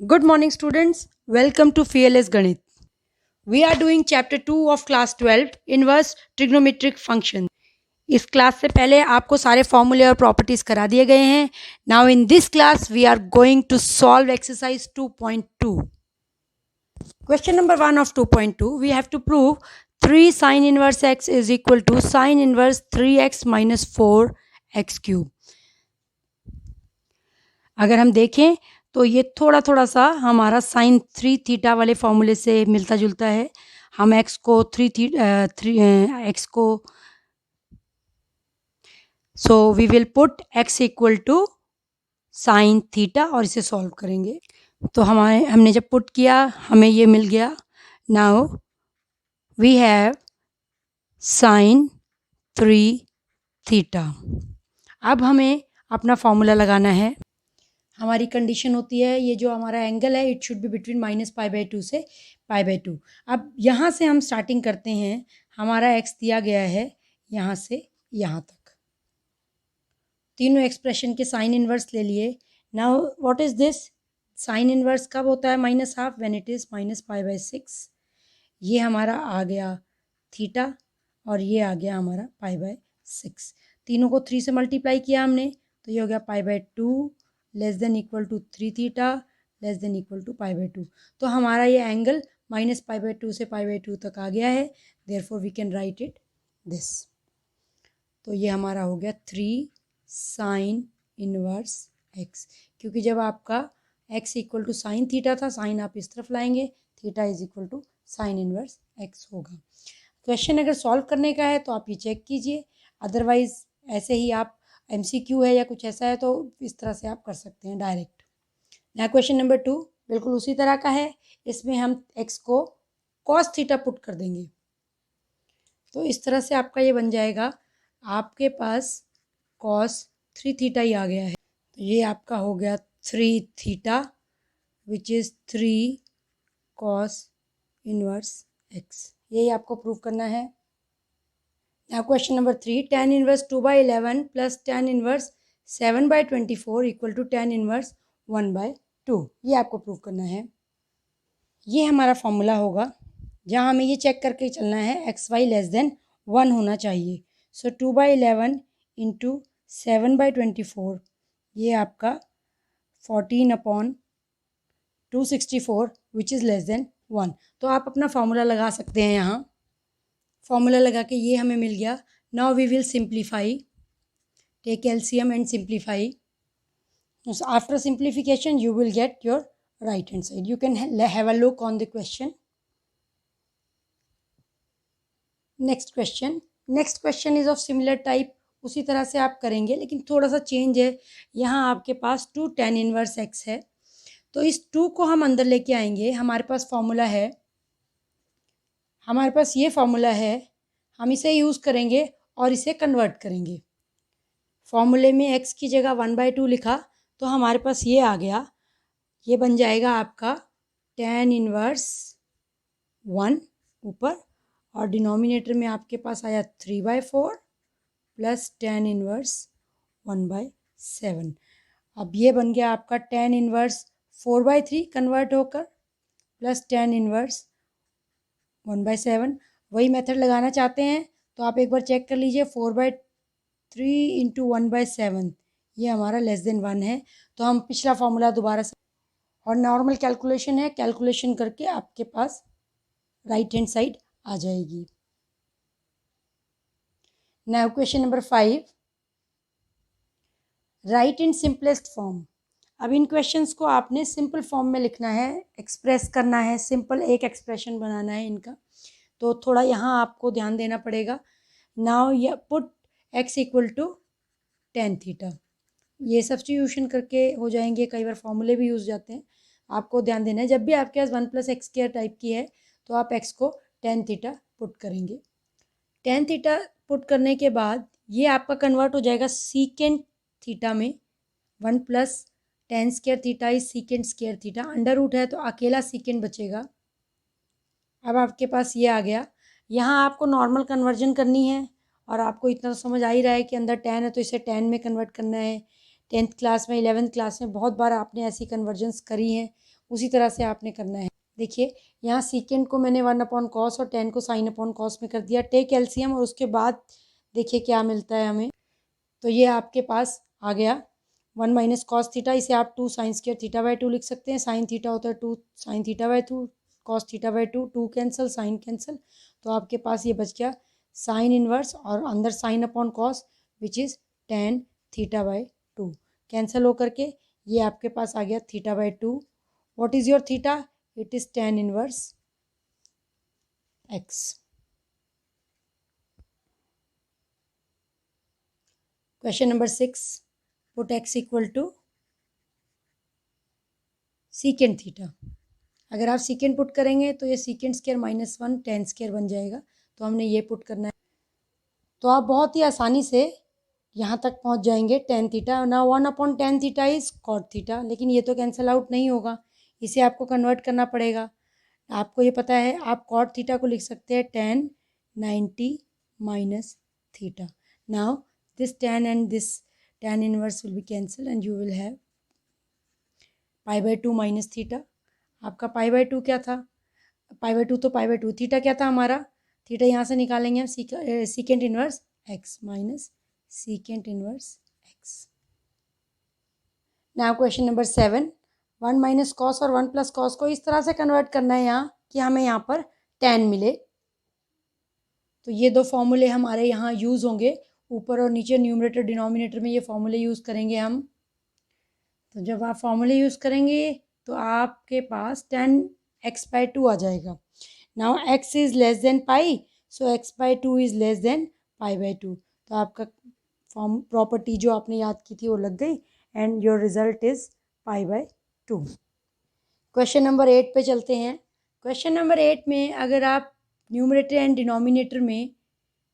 Good morning, students. Welcome to Fearless Ganit. We are doing chapter 2 of class 12, inverse trigonometric function. इस class से पहले आपको सारे फॉर्मूले और प्रॉपर्टीज करा दिए गए हैं. Now in this class we are going to solve exercise 2.2. Question number 1 of 2.2, we have to prove 3 sin inverse x is equal to sin inverse 3x minus 4x cube. अगर हम देखें तो ये थोड़ा थोड़ा सा हमारा साइन 3 थीटा वाले फॉर्मूले से मिलता जुलता है. हम x को 3 x को so we will put x equal to sine theta और इसे सॉल्व करेंगे. तो हमने जब पुट किया हमें ये मिल गया. Now we have sine 3 theta. अब हमें अपना फॉर्मूला लगाना है. हमारी कंडीशन होती है ये जो हमारा एंगल है इट शुड बी बिटवीन -π/2 से π/2. अब यहाँ से हम स्टार्टिंग करते हैं. हमारा x दिया गया है यहाँ से यहाँ तक. तीनों एक्सप्रेशन के साइन इन्वर्स ले लिए. Now what is this? Sign inverse कब होता है -हाफ? When it is -π/6. ये हमारा आ गया थीटा और ये आ गया हमारा π/6. तीनों को 3 से मल्टीप्लाई किया हमने तो ये हो गया π/2 less than equal to 3 theta less than equal to π/2. तो हमारा ये एंगल -π/2 से π/2 तक आ गया है. Therefore we can write it this. तो ये हमारा हो गया 3 साइन इनवर्स x. क्योंकि जब आपका x equal to sine theta था, साइन आप इस तरफ लाएंगे, theta is equal to sine inverse x होगा. क्वेश्चन अगर सॉल्व करने का है तो आप ये चेक कीजिए, अदरवाइज ऐसे ही आप MCQ है या कुछ ऐसा है तो इस तरह से आप कर सकते हैं डायरेक्ट. ना क्वेश्चन नंबर 2 बिल्कुल उसी तरह का है. इसमें हम x को cos थीटा पुट कर देंगे. तो इस तरह से आपका ये बन जाएगा. आपके पास cos 3 थीटा ही आ गया है. तो ये आपका हो गया 3 theta which is 3 cos inverse x. यही आपको प्रूव करना है. Now question number 3, tan inverse 2/11 plus tan inverse 7/24 equal to tan inverse 1/2. ये आपको प्रूव करना है. ये हमारा फॉर्मूला होगा जहाँ हमें ये चेक करके चलना है xy लेस देन 1 होना चाहिए. सो 2/11 इंटू 7/24 ये आपका 14/264 विच इज़ लेस देन 1. तो आप अपना फॉर्मूला लगा सकते हैं. यहाँ फॉर्मूला लगा के ये हमें मिल गया. Now we will simplify, take LCM and simplify. After simplification you will get your right hand side. You can have a look on the question. Next question is of similar type. उसी तरह से आप करेंगे लेकिन थोड़ा सा change है. यहाँ आपके पास 2 tan इनवर्स x है तो इस 2 को हम अंदर लेके आएंगे. हमारे पास फॉर्मूला है, हमारे पास ये फॉर्मूला है, हम इसे यूज़ करेंगे और इसे कन्वर्ट करेंगे. फॉर्मूले में x की जगह 1/2 लिखा तो हमारे पास ये आ गया. ये बन जाएगा आपका tan इनवर्स 1 ऊपर और डिनोमिनेटर में आपके पास आया 3/4 प्लस tan इनवर्स 1/7. अब ये बन गया आपका tan इनवर्स 4/3 कन्वर्ट होकर प्लस tan इनवर्स 1/7. वही मेथड लगाना चाहते हैं तो आप एक बार चेक कर लीजिए. 4/3 इंटू 1/7 ये हमारा लेस देन 1 है. तो हम पिछला फॉर्मूला दोबारा से और नॉर्मल कैलकुलेशन है, कैलकुलेशन करके आपके पास राइट हैंड साइड आ जाएगी. Now question number 5, right in simplest form. अब इन क्वेश्चंस को आपने सिंपल फॉर्म में लिखना है, एक्सप्रेस करना है, सिंपल एक एक्सप्रेशन बनाना है इनका. तो थोड़ा यहाँ आपको ध्यान देना पड़ेगा. नाउ ये put x equal to tan theta. ये सब्स्टिट्यूशन करके हो जाएंगे, कई बार फॉर्मूले भी यूज़ जाते हैं. आपको ध्यान देना है जब भी आपके पास 1 + x² टाइप की है तो आप x को tan थीटा पुट करेंगे. tan थीटा पुट करने के बाद ये आपका कन्वर्ट हो जाएगा सीकेंट थीटा में. 1 + tan² theta is secant theta. Under root है तो अकेला सीकेंट बचेगा. अब आपके पास ये आ गया. यहाँ आपको नॉर्मल कन्वर्जन करनी है और आपको इतना तो समझ आ ही रहा है कि अंदर tan है तो इसे tan में कन्वर्ट करना है. 10th क्लास में 11th क्लास में बहुत बार आपने ऐसी कन्वर्जन्स करी हैं, उसी तरह से आपने करना है। देखिए यहाँ सीकेंट को मैंने 1/cos और tan को sin/cos में कर दिया। टेक एलसीएम और उसके बाद देखिए क्या मिलता है हमें। तो ये आपके पास आ गया 1 - cos थीटा। इसे आप 2 sin स्क्वायर थीटा/2 लिख सकते हैं। sin थीटा होता है 2 sin थीटा/2, cos थीटा/2, 2 cancel, sin cancel. तो आपके पास ये बच गया sin इनवर्स और अंदर sin/cos which is tan theta cancel होकर के ये आपके पास आ गया theta. What is your theta? It is tan inverse x। Question number 6, put x equal to secant theta. अगर आप सीकेंट पुट करेंगे तो ये सीकेंट स्क्वायर -1 tan स्क्वायर बन जाएगा। तो हमने ये पुट करना है। तो आप बहुत ही आसानी से यहाँ तक पहुँच जाएंगे tan थीटा। ना 1/tan theta is cot theta, लेकिन ये तो कैंसिल आउट नहीं होगा, इसे आपको कन्वर्ट करना पड़ेगा। आपको ये पता है आप cot थीटा को लिख सकते हैं tan 90 minus theta. Now this tan and this tan inverse will be cancelled and you will have pi/2 minus theta. आपका pi/2 क्या था? pi/2 तो pi/2 थीटा क्या था हमारा? थीटा यहाँ से निकालेंगे हम secant inverse x minus secant inverse x। Now question number 7, 1 - cos और 1 + cos को इस तरह से कन्वर्ट करना है यहाँ कि हमें यहाँ पर tan मिले। तो ये दो फॉर्मूले हमारे यहाँ यूज़ होंगे, ऊपर और नीचे न्यूमरेटर डिनोमिनेटर में ये फॉर्मूले यूज़ करेंगे हम। तो जब आप फॉर्मूले यूज़ करेंगे तो आपके पास tan x/2 आ जाएगा। Now x is less than pi, so x/2 is less than pi/2। तो आपका फॉर्म प्रॉपर्टी जो आपने याद की थी वो लग गई and your result is pi/2। Question number 8 पे चलते हैं। क्वेश्चन नंबर 8 में अगर आप न्यूमरेटर एंड डिनोमिनेटर में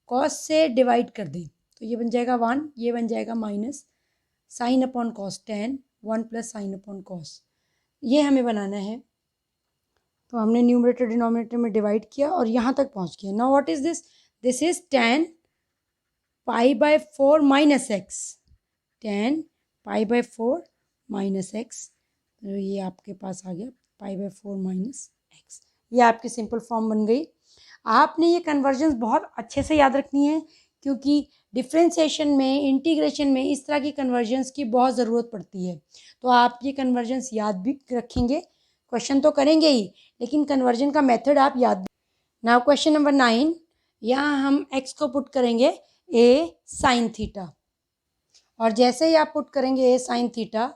cos से डिवाइड कर दें तो ये बन जाएगा 1, ये बन जाएगा माइनस sin/cos tan 1 + sin/cos। ये हमें बनाना है। तो हमने न्यूमरेटर डिनोमिनेटर में डिवाइड किया और यहाँ तक पहुँच गया। Now what is this? This is tan pi/4 minus x, tan pi/4 minus x। तो ये आपके पास आ गया pi/4 minus x। ये आपकी सिंपल फॉर्म बन गई। आपने ये कन्वर्जन्स बहुत अच्छे से याद रखनी है क्योंकि डिफ्रेंशिएशन में, इंटीग्रेशन में इस तरह की कन्वर्जन्स की बहुत ज़रूरत पड़ती है। तो आप ये कन्वर्जन्स याद भी रखेंगे, क्वेश्चन तो करेंगे ही लेकिन कन्वर्जन का मेथड आप याद। नाउ क्वेश्चन नंबर 9, यहाँ हम x को पुट करेंगे a sin थीटा और जैसे ही आप पुट करेंगे a sin थीटा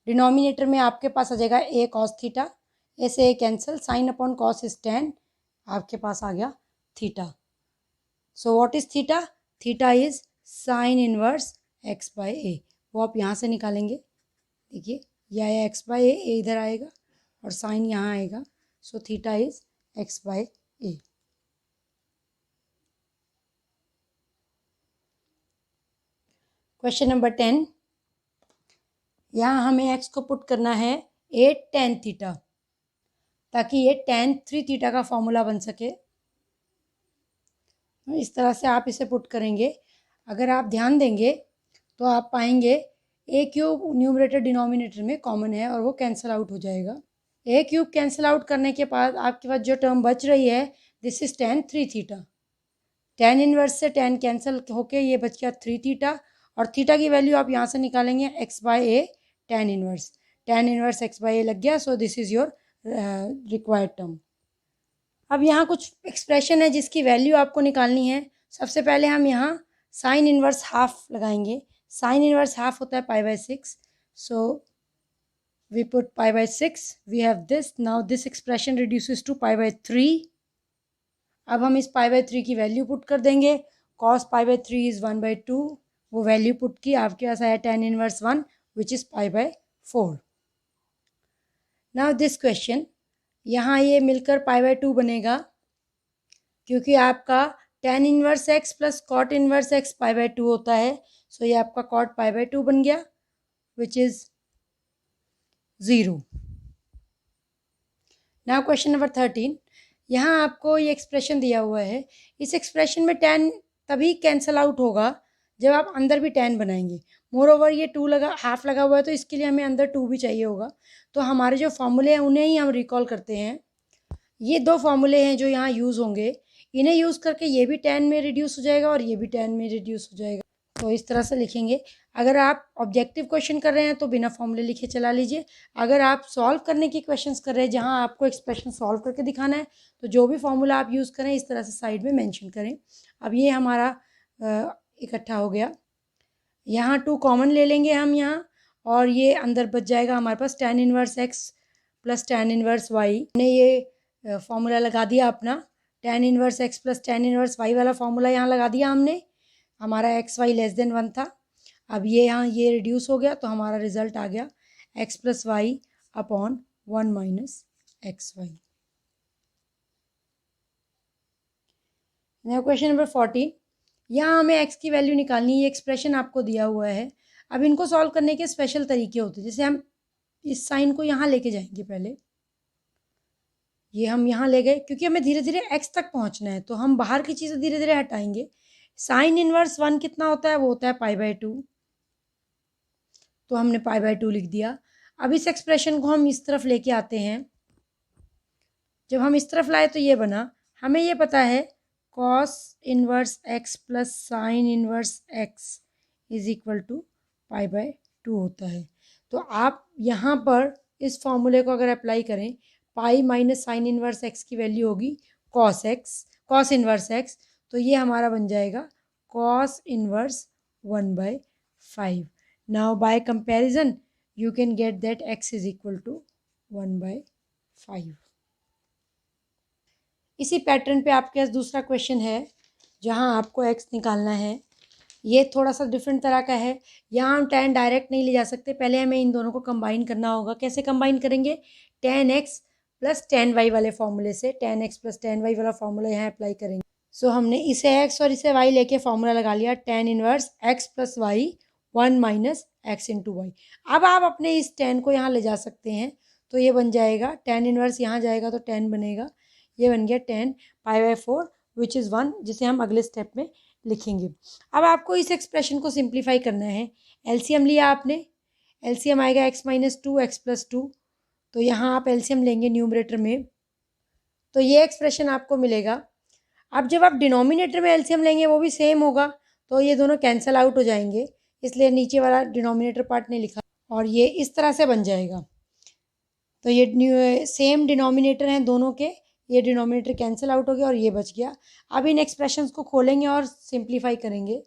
डिनोमिनेटर में आपके पास आ जाएगा a cos थीटा। a से a cancel, sin/cos is tan, आपके पास आ गया theta. So what is theta? Theta is sin inverse x/a। वो आप यहाँ से निकालेंगे। देखिए यह आया x/a, a इधर आएगा और साइन यहाँ आएगा। So theta is x/a। Question number 10, यहाँ हमें x को पुट करना है 8 tan थीटा ताकि ये tan 3 थीटा का फॉर्मूला बन सके। इस तरह से आप इसे पुट करेंगे। अगर आप ध्यान देंगे तो आप पाएंगे a क्यूब न्यूमरेटर डिनोमिनेटर में कॉमन है और वो कैंसिल आउट हो जाएगा। a क्यूब कैंसिल आउट करने के बाद आपके पास जो टर्म बच रही है this is tan 3 theta. tan inverse से tan कैंसिल होके ये बच गया 3 थीटा और थीटा की वैल्यू आप यहाँ से निकालेंगे x/a tan inverse. tan inverse x/a लग गया। So this is your required term. अब यहाँ कुछ एक्सप्रेशन है जिसकी वैल्यू आपको निकालनी है। सबसे पहले हम यहाँ साइन इनवर्स हाफ लगाएंगे। साइन इनवर्स हाफ होता है pi/6। So we put pi/6, we have this. Now this expression reduces to pi/3। अब हम इस pi/3 की वैल्यू पुट कर देंगे। cos pi/3 is 1/2। वो वैल्यू पुट की, आपके पास आया tan inverse 1 which is pi/4। Now this question, यहाँ ये मिलकर pi/2 बनेगा क्योंकि आपका tan inverse x plus cot inverse x pi/2 होता है। सो ये आपका cot pi/2 बन गया which is 0। Now question number 13, यहाँ आपको ये एक्सप्रेशन दिया हुआ है। इस एक्सप्रेशन में tan तभी कैंसिल आउट होगा जब आप अंदर भी tan बनाएंगे। मोर ओवर ये 2 लगा, हाफ लगा हुआ है, तो इसके लिए हमें अंदर 2 भी चाहिए होगा। तो हमारे जो फॉर्मूले हैं उन्हें ही हम रिकॉल करते हैं। ये 2 फॉर्मूले हैं जो यहाँ यूज़ होंगे, इन्हें यूज़ करके ये भी 10 में रिड्यूस हो जाएगा और ये भी 10 में रिड्यूस हो जाएगा। तो इस तरह से लिखेंगे। अगर आप ऑब्जेक्टिव क्वेश्चन कर रहे हैं तो बिना फॉर्मूले लिखे चला लीजिए। अगर आप सॉल्व करने की क्वेश्चंस कर रहे हैं जहाँ आपको एक्सप्रेशन सॉल्व करके दिखाना है, तो जो भी फॉर्मूला आप यूज़ करें इस तरह से साइड में मेंशन करें। अब ये हमारा इकट्ठा हो गया। यहाँ 2 कॉमन ले लेंगे हम यहाँ, और ये अंदर बच जाएगा हमारे पास tan inverse x plus tan inverse y। हमने ये फॉर्मूला लगा दिया अपना, tan inverse x plus tan inverse y वाला फॉर्मूला यहाँ लगा दिया हमने। हमारा एक्स वाई लेस देन 1 था। अब ये यहाँ ये रिड्यूस हो गया, तो हमारा रिजल्ट आ गया x plus Y upon 1 minus X Y. Question number 14, यहाँ हमें x की वैल्यू निकालनी है। ये एक्सप्रेशन आपको दिया हुआ है। अब इनको सॉल्व करने के स्पेशल तरीके होते हैं। जैसे हम इस साइन को यहाँ लेके जाएंगे, पहले ये हम यहाँ ले गए, क्योंकि हमें धीरे धीरे x तक पहुँचना है, तो हम बाहर की चीज़ें धीरे धीरे हटाएंगे। साइन इनवर्स 1 कितना होता है, वो होता है π/2, तो हमने π/2 लिख दिया। अब इस एक्सप्रेशन को हम इस तरफ लेके आते हैं। जब हम इस तरफ लाए तो ये बना, हमें ये पता है cos inverse x plus sine inverse x is equal to π/2 होता है। तो आप यहाँ पर इस फॉर्मूले को अगर अप्लाई करें, pi minus sine inverse x की वैल्यू होगी cos इनवर्स x, तो ये हमारा बन जाएगा cos inverse 1/5। Now by comparison you can get that x is equal to 1/5। इसी पैटर्न पे आपके पास दूसरा क्वेश्चन है जहां आपको x निकालना है। ये थोड़ा सा डिफरेंट तरह का है। यहाँ हम tan डायरेक्ट नहीं ले जा सकते, पहले हमें इन दोनों को कंबाइन करना होगा। कैसे कंबाइन करेंगे, tan x plus tan y वाले फॉर्मूले से tan x plus tan y वाला फॉर्मूला यहाँ अप्लाई करेंगे। सो हमने इसे x और इसे y लेके फॉर्मूला लगा लिया, tan inverse x plus Y 1 minus X into Y. अब आप अपने इस tan को यहाँ ले जा सकते हैं, तो ये बन जाएगा tan इनवर्स यहाँ जाएगा तो tan बनेगा, ये बन गया tan π/4 विच इज़ 1, जिसे हम अगले स्टेप में लिखेंगे। अब आपको इस एक्सप्रेशन को सिंप्लीफाई करना है। एलसीएम लिया आपने, एलसीएम आएगा x माइनस 2 एक्स प्लस 2, तो यहाँ आप एलसीएम लेंगे न्यूमरेटर में, तो ये एक्सप्रेशन आपको मिलेगा। अब जब आप डिनोमिनेटर में एलसीएम लेंगे वो भी सेम होगा, तो ये दोनों कैंसिल आउट हो जाएंगे, इसलिए नीचे वाला डिनोमिनेटर पार्ट नहीं लिखा, और ये इस तरह से बन जाएगा। तो ये सेम डिनोमिनेटर हैं दोनों के, ये डिनोमिनेटर कैंसिल आउट हो गया और ये बच गया। अब इन एक्सप्रेशंस को खोलेंगे और सिंप्लीफाई करेंगे,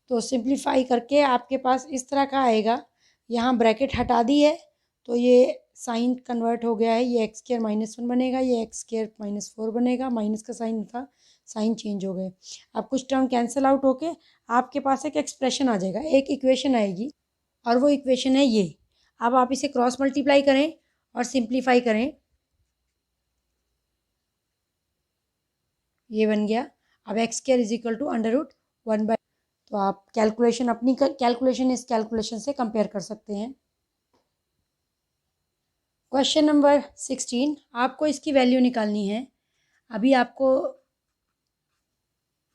तो सिंप्लीफाई करके आपके पास इस तरह का आएगा। यहाँ ब्रैकेट हटा दी है तो ये साइन कन्वर्ट हो गया है, ये एक्स स्क्वायर माइनस 1 बनेगा, ये एक्स स्क्वायर माइनस 4 बनेगा, माइनस का साइन था, साइन चेंज हो गए। अब कुछ टर्म कैंसिल आउट होके आपके पास एक एक्सप्रेशन आ जाएगा, एक इक्वेशन आएगी, और वो इक्वेशन है ये। अब आप इसे क्रॉस मल्टीप्लाई करें और सिंप्लीफाई करें, ये बन गया। अब X square is equal to √1/, तो आप कैलकुलेशन अपनी कैलकुलेशन इस कैलकुलेशन से कंपेयर कर सकते हैं। क्वेश्चन नंबर 16, आपको इसकी वैल्यू निकालनी है। अभी आपको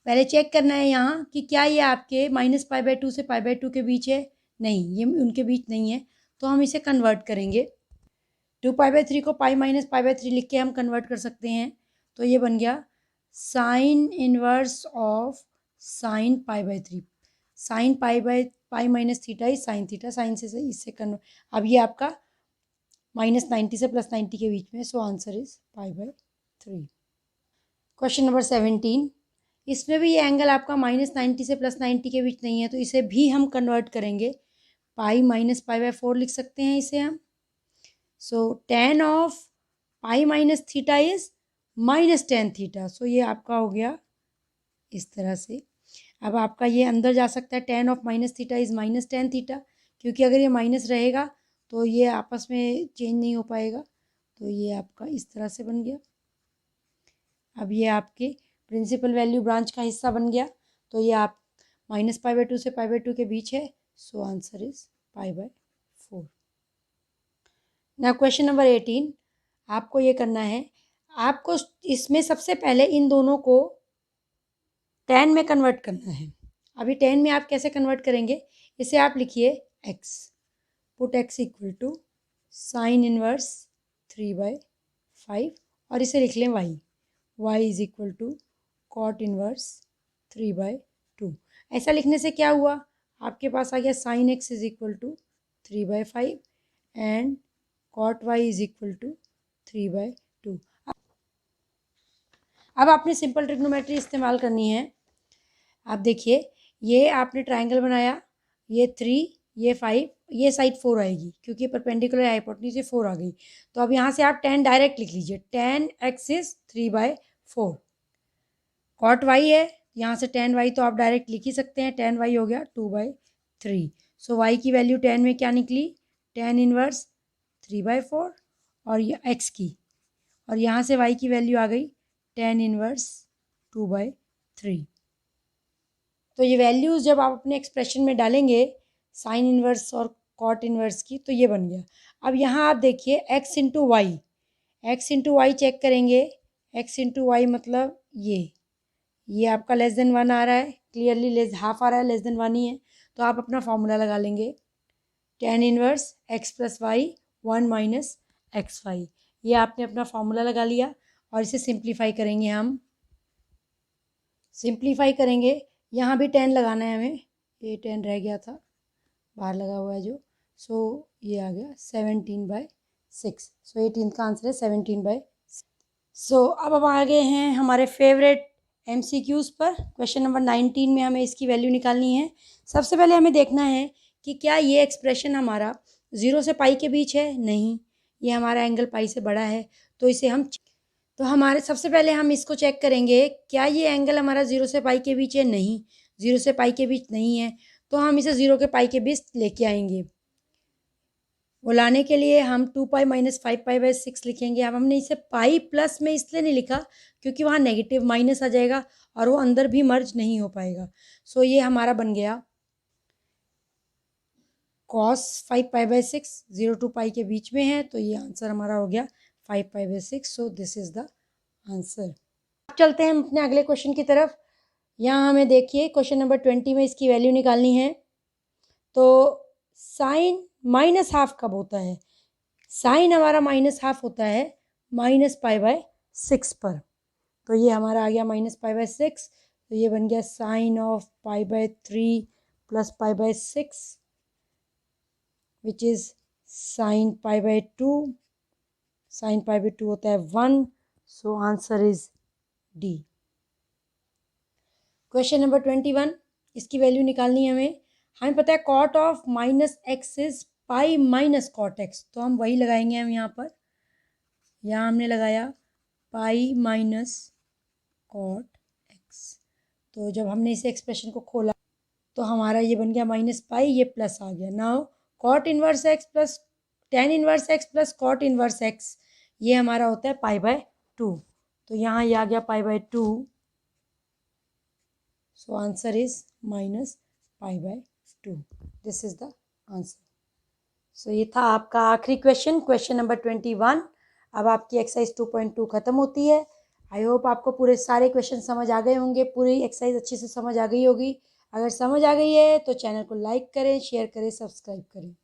पहले चेक करना है यहाँ कि क्या ये आपके -π/2 से π/2 के बीच है। नहीं, ये उनके बीच नहीं है, तो हम इसे कन्वर्ट करेंगे। 2π/3 को पाई माइनस π/3 लिख के हम कन्वर्ट कर सकते हैं, तो ये बन गया sine inverse of sine π/3। Sine pi minus theta is sine theta, sine से इससे कन्वर्ट। अब ये आपका -90 से +90 के बीच में, so answer is π/3। Question number 17, इसमें भी ये एंगल आपका -90 से +90 के बीच नहीं है, तो इसे भी हम कन्वर्ट करेंगे। पाई माइनस π/4 लिख सकते हैं इसे हम। So tan of pi minus theta is -tan theta, so ये आपका हो गया इस तरह से। अब आपका ये अंदर जा सकता है, tan of minus theta is -tan theta, क्योंकि अगर ये माइनस रहेगा तो ये आपस में चेंज नहीं हो पाएगा, तो ये आपका इस तरह से बन गया। अब ये आपके प्रिंसिपल वैल्यू ब्रांच का हिस्सा बन गया, तो ये आप -π/2 से π/2 के बीच है, सो आंसर इज π/4। ना क्वेश्चन नंबर 18, आपको ये करना है, आपको इसमें सबसे पहले इन दोनों को tan में कन्वर्ट करना है। अभी tan में आप कैसे कन्वर्ट करेंगे, इसे आप लिखिए x, put x equal to sine inverse 3/5 और इसे लिख लें y is equal to cot inverse 3/2। ऐसा लिखने से क्या हुआ, आपके पास आ गया sine x is equal to 3/5 and cot y is equal to 3/2। अब आपने सिंपल ट्रिग्नोमेट्री इस्तेमाल करनी है। आप देखिए, ये आपने ट्रायंगल बनाया, ये 3, ये 5, ये साइड 4 आएगी क्योंकि परपेंडिकुलर हाइपोटेन्यूज से 4 आ गई। तो अब यहाँ से आप tan डायरेक्ट लिख लीजिए, tan x is 3/4। Cot y है, यहाँ से tan y तो आप डायरेक्ट लिख ही सकते हैं, tan y हो गया 2/3। सो y की वैल्यू tan में क्या निकली, tan इनवर्स 3/4 और ये x की, और यहाँ से y की वैल्यू आ गई tan इनवर्स 2/3। तो ये वैल्यूज़ जब आप अपने एक्सप्रेशन में डालेंगे साइन इनवर्स और कॉट इनवर्स की, तो ये बन गया। अब यहाँ आप देखिए x into Y, X into Y check करेंगे, x इंटू वाई मतलब ये आपका लेस देन 1 आ रहा है, क्लियरली लेस हाफ आ रहा है, लेस देन 1 ही है। तो आप अपना फॉर्मूला लगा लेंगे, tan inverse x plus Y 1 minus X Y. ये आपने अपना फॉर्मूला लगा लिया और इसे सिंप्लीफाई करेंगे हम, सिंप्लीफाई करेंगे, यहाँ भी 10 लगाना है हमें, ये 10 रह गया था बाहर लगा हुआ है जो, सो ये आ गया 17/6। सो 18 का आंसर है 17/6। सो अब आ गए हैं हमारे फेवरेट MCQs पर। क्वेश्चन नंबर 19 में हमें इसकी वैल्यू निकालनी है। सबसे पहले हमें देखना है कि क्या ये एक्सप्रेशन हमारा 0 से पाई के बीच है, नहीं, ये हमारा एंगल पाई से बड़ा है, तो इसे हम, तो हमारे सबसे पहले हम इसको चेक करेंगे, क्या ये एंगल हमारा 0 से पाई के बीच है, नहीं, 0 से पाई के बीच नहीं है, तो हम इसे 0 के पाई के बीच लेके आएंगे। वो लाने के लिए हम 2 पाई माइनस 5 पाई/6 लिखेंगे। अब हमने इसे पाई प्लस में इसलिए नहीं लिखा क्योंकि वहाँ नेगेटिव माइनस आ जाएगा और वो अंदर भी मर्ज नहीं हो पाएगा। सो ये हमारा बन गया cos 5 पाई/6, 0 to पाई के बीच में है, तो ये आंसर हमारा हो गया 5 pi. So this is the answer. अब चलते हैं हम अपने अगले क्वेश्चन की तरफ। यहाँ हमें देखिए क्वेश्चन नंबर 20 में इसकी वैल्यू निकालनी है। तो साइन माइनस हाफ कब होता है, साइन हमारा माइनस हाफ होता है -पाई/6 पर। तो ये हमारा आ गया -पाई/6, तो ये बन गया sine of pi plus pi which is sine pi. Sine pi होता है 1, so answer is D. Question number 21, इसकी वैल्यू निकालनी है हमें पता है cot of -x is pi minus cot x, तो हम वही लगाएंगे हम यहाँ पर। यहाँ हमने लगाया पाई माइनस कॉट x, तो जब हमने इस एक्सप्रेशन को खोला तो हमारा ये बन गया -पाई, ये प्लस आ गया। Now cot inverse x plus tan inverse x plus cot inverse x, ये हमारा होता है पाई/2, तो यहाँ ये आ गया पाई/2। So answer is -पाई/2। This is the answer. So ये था आपका आखिरी क्वेश्चन, क्वेश्चन नंबर 21। अब आपकी एक्सरसाइज 2.2 खत्म होती है। आई होप आपको पूरे सारे क्वेश्चन समझ आ गए होंगे, पूरी एक्सरसाइज अच्छे से समझ आ गई होगी। अगर समझ आ गई है तो चैनल को लाइक करें, शेयर करें, सब्सक्राइब करें।